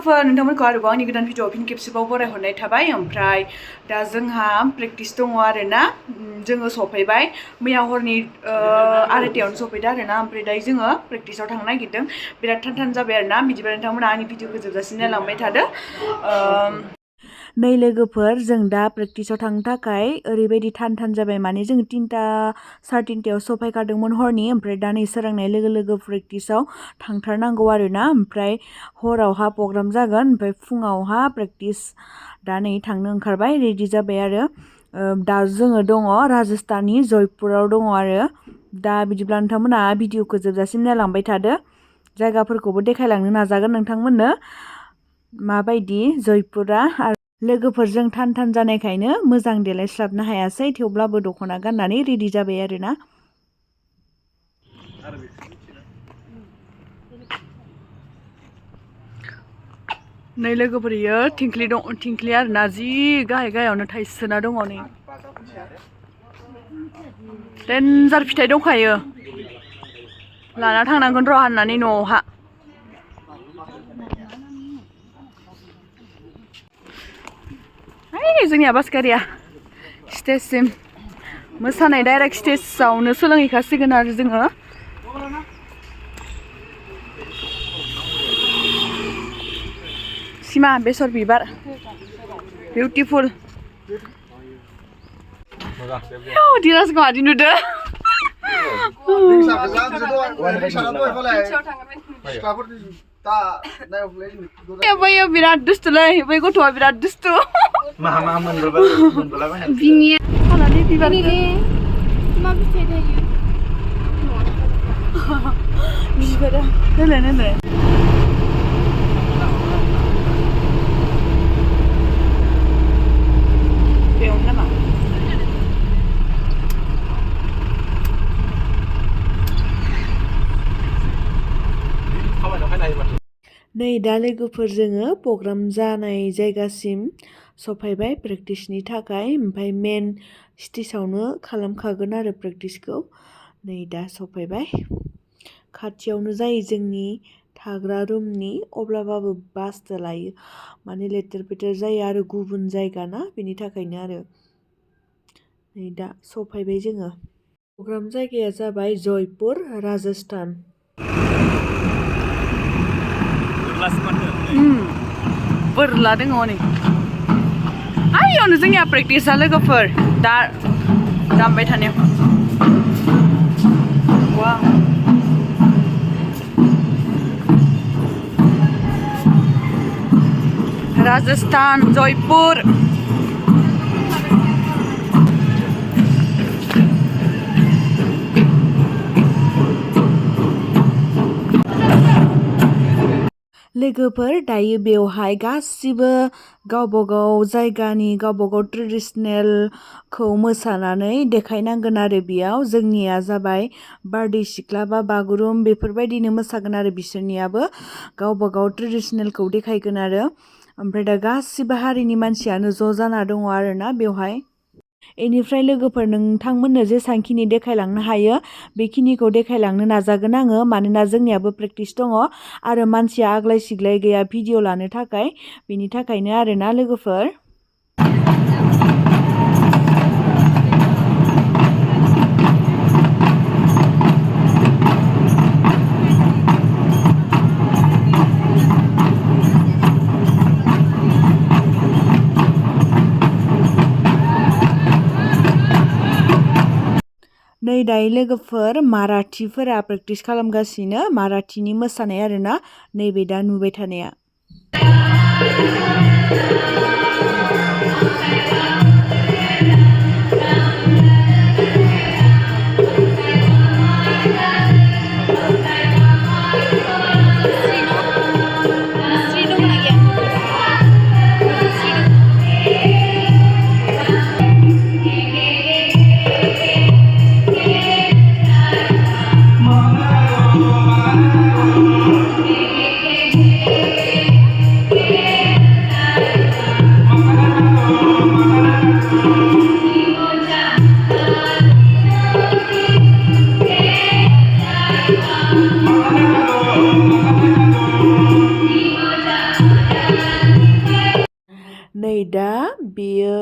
लोगोफोर नोंथांमोनखौ आरोबाव आंनि गोदान भिडिअ फिन खेबसेबाव बरायहरनाय थाबाय ओमफ्राय दा जोंहा प्रेक्टिस दङ आरोना जोङो सफैबाय मैया हरनि 2:30 सफैदो आरोना ओमफ्राय दायो जोङो प्रेक्टिसाव थांनो नागिरदों बिराद थान जाबाय आरोना बिदिबा नोंथांमोना आंनि भिडिअखौ जोबजासिम नायलांबाय थादो नै लोगोफोर जों दा प्रेक्टिसाव थांनो थाखाय ओरैबायदि थान जाबाय माने जों 3टा 3:30 सफैखादोंमोन हरनि ओमफ्राय दा नै सोरांनाय लोगो लोगो प्रेक्टिसाव थांथारनांगौ आरोना ओमफ्राय हरावहा प्रग्राम जागोन ओमफ्राय फुङावहा प्रेक्टिस दा नै थांनो ओंखारबाय रेडि जाबाय आरो दा जोङो दङ राजस्थाननि जयपुराव दङ आरो दा बिदिब्ला नोंथांमोना भिडिअखौ जोबजासिम नायलांबाय थादो जायगाफोरखौबो देखायलांनो नाजागोन नोंथांमोननो माबायदि जयपुरा आरो लोगोफोरजों थान जानायखायनो मोजां देलायस्लाबनो हायासै थेवब्लाबो दख'ना गाननानै रेडि जाबाय आरोना नै लोगोफोर इयो थिंख्लि आरोना जि गाहायावनो थाइसोना दङ नै देन्जार फिथाइ दंखायो लाना थांनांगोन र' हाननानै न'आवहा जोंनिया बास गारिया स्टेजसिम मोसानाय डाइरेक्ट स्टेजावनो सोलोंहैखासिगोन आरो जोङो सिमा बेसर बिबार बिउटिफुल दिराजखौ मादि नुदो बैयो बिराद दुस्थुलै बै गथ'आ बिराद दुस्थु खानानै बिबार बिबारा नायलाय बेयावनो नामा नै दा लोगोफोर जोङो प्रग्राम जानाय जायगासिम सफैबाय प्रेक्टिसनि थाखाय ओमफ्राय मेन स्टेजावनो खालामखागोन आरो प्रेक्टिसखौ नै दा सफैबाय खाथियावनो जायो जोंनि थाग्रा रुमनि अब्लाबाबो बाससो लायो माने लेथेर फेथेर जायो आरो गुबुन जायगा ना बेनि थाखायनो आरो नै दा सफैबाय जोङो प्रग्राम जायगाया जाबाय जयपुर राजस्थान बोरला दङ नै आइयावनो जोंनिया प्रेक्टिसा लोगोफोर दा दामबाय थानायाव वाव राजस्थान जयपुर लोगोफोर दायो बेवहाय गासिबो गावबागाव जायगानि गावबागाव ट्रेडिसनेलखौ मोसानानै देखायनांगोन आरो बेयाव जोंनिया जाबाय बारदै सिख्ला बा बागुरुम बेफोरबायदिनो मोसागोन आरो बिसोरनियाबो गावबागाव ट्रेडिसनेलखौ देखायगोन आरो ओमफ्राय दा गासिबो हारिनि मानसियानो ज' जाना दङ आरोना बेवहाय बेनिफ्राय लोगोफोर नोंथांमोननो जेसांखिनि देखायलांनो हायो बेखिनिखौ देखायलांनो नाजागोन आङो मानोना जोंनियाबो प्रेक्टिस दङ आरो मानसिया आग्लाय सिग्लाय गैया भिडिअ लानो थाखाय बेनि थाखायनो आरोना लोगोफोर नै दायो लोगोफोर माराठिफोरा प्रेक्टिस खालामगासिनो माराठिनि मोसानाय आरोना नैबे दा नुबाय थानाया दा बेयो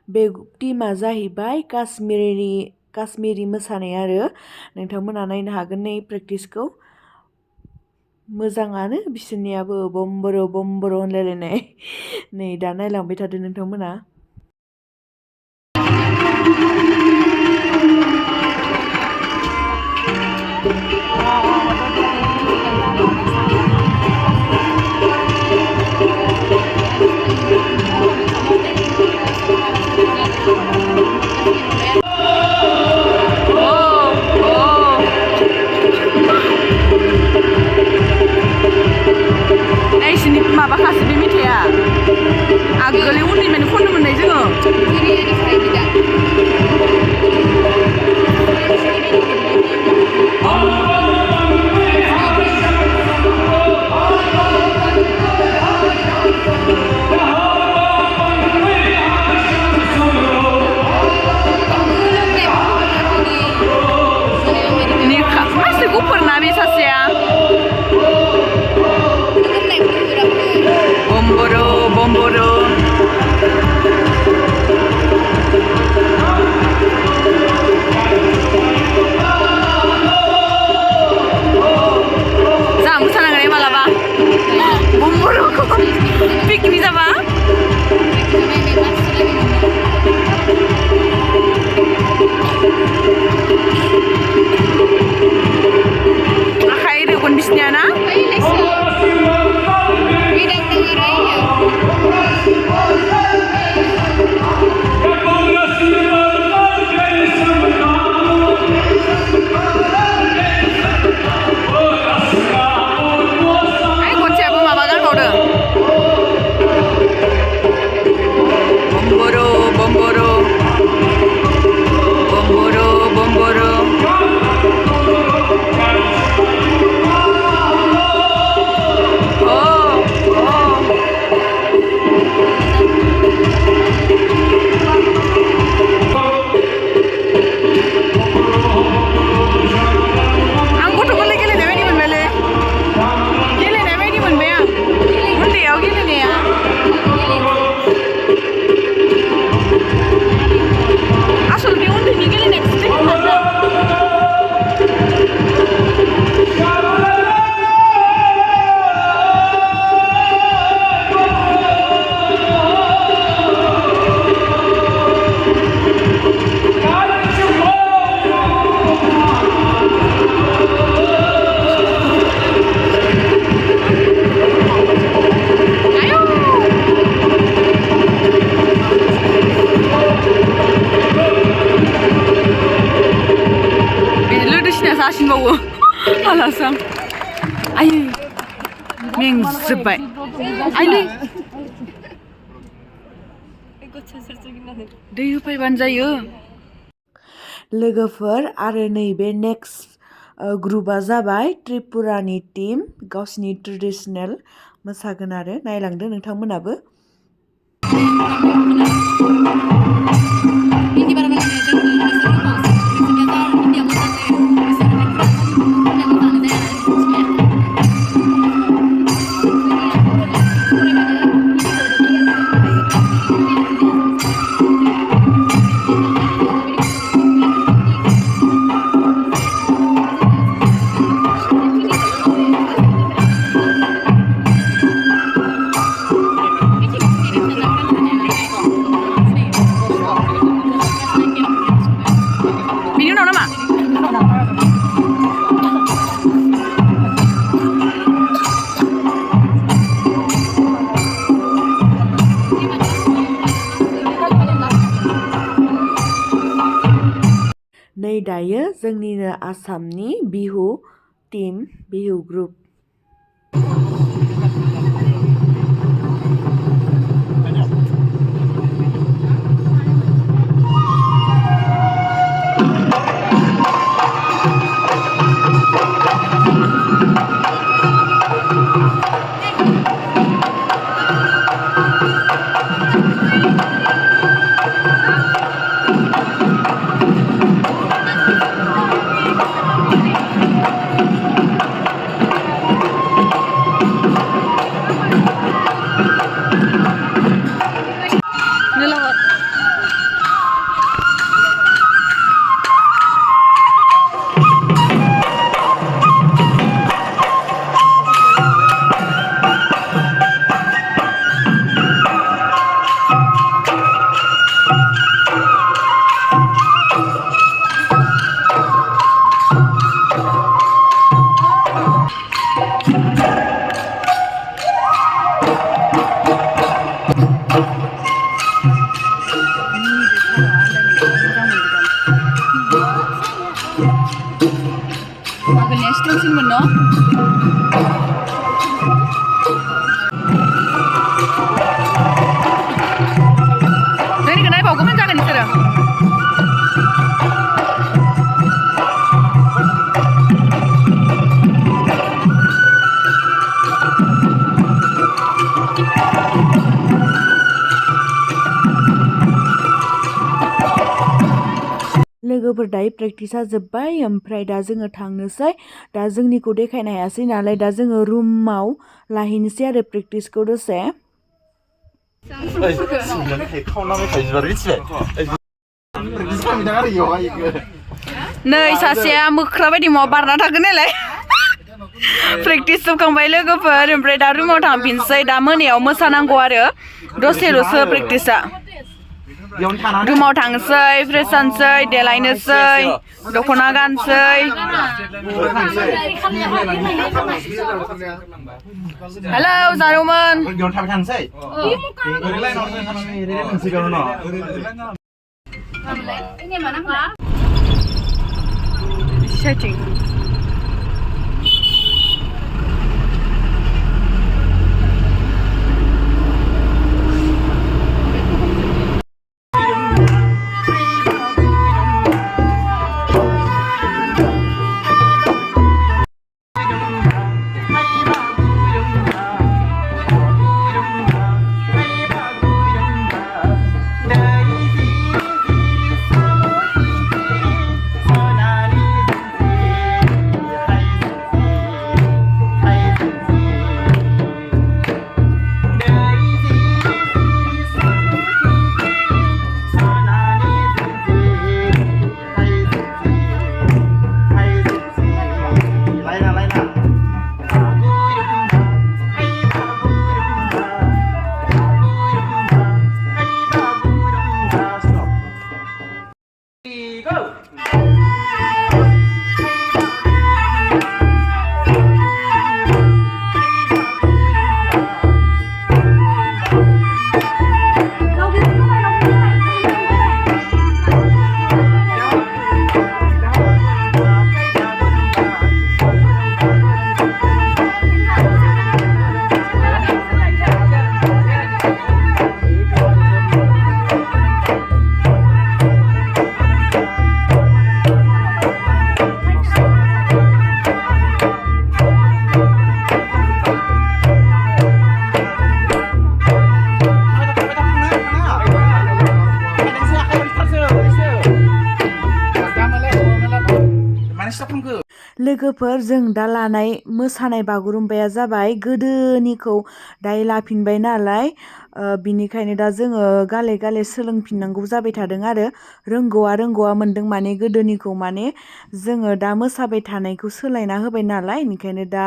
बे टीमा जाहैबाय काश्मीरी मोसानाय आरो नोंथांमोना नायनो हागोन नै प्रेक्टिसखौ मोजाङानो बिसोरनियाबो बम्बर' होनलायलायनाय नै दा नायलांबाय थादो नोंथांमोना माबाखासो बे मेथाइआ आगोलै उन्दैनिफ्रायनो खननो मोननाय जोङो मासे गुफुरना बे सासेया Boro जा मोसानांगोन मालाबा बम्बर'खौ पिकनिक जाबा आखाइ रेबगोन बिसनिया ना जासिनबावो आलासं आयै मेंजोब्बाय आइलै दै होफैबानो जायो लोगोफोर आरो नैबे नेक्स्ट ग्रुपआ जाबाय त्रिपुरानि टीम गावसिनि ट्रेडिशनेल मोसागोन आरो नायलांदो नोंथांमोनाबो नै दायो जोंनिनो आसामनि बिहु टीम बिहु ग्रुप स्ट्रंसिनमोन न' जोंनिखौ नायबावगौमोन जागोन बिसोरो लोगोफोर दायो प्रेक्टिसा जोब्बाय ओमफ्राय दा जोङो थांनोसै दा जोंनिखौ देखायनो हायासै नालाय दा जोङो रुमाव लाहैनोसै आरो प्रेक्टिसखौ दसे नै सासेया मोख्रा बायदि माबा बारना थागोन नालाय प्रेक्टिस जोबखांबाय लोगोफोर ओमफ्राय दा रुमाव थांफिनसै दा मोनायाव मोसानांगौ आरो दसेल'सो प्रेक्टिसा रुमाव थांसै फ्रेस जानोसै देलायनोसै दख'ना गानसै हेलौ जारौमोन सेटिं लोगोफोर जों दा लानाय मोसानाय बागुरुम्बाया जाबाय गोदोनिखौ दायो लाफिनबाय नालाय बिनिखायनो दा जोङो गाले गाले सोलोंफिननांगौ जाबाय थादों आरो रोंगौआ मोनदों माने गोदोनिखौ माने जोङो दा मोसाबाय थानायखौ सोलायना होबाय नालाय ओंखायनो दा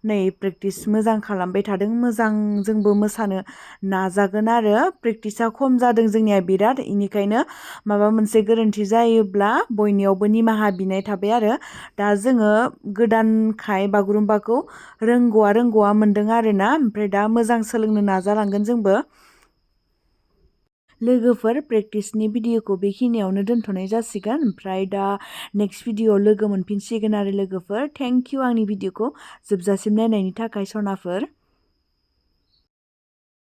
नै प्रेक्टिस मोजां खालामबाय थादों मोजां जोंबो मोसानो नाजागोन आरो प्रेक्टिसा खम जादों जोंनिया बिराद इनिखायनो माबा मोनसे गोरोन्थि जायोब्ला बयनियावबो निमाहा बिनाय थाबाय आरो दा जोङो गोदानखाय बागुरुम्बाखौ रोंगौआ मोनदों आरोना ओमफ्राय दा मोजां सोलोंनो नाजालांगोन जोंबो लोगोफोर प्रेक्टिसनि भिडिअखौ बेखिनियावनो दोनथ'नाय जासिगोन ओमफ्राय दा नेक्स्ट भिडिअआव लोगो मोनफिनसिगोन आरो लोगोफोर थेंक इउ आंनि भिडिअखौ जोबजासिम नायनायनि थाखाय सनाफोर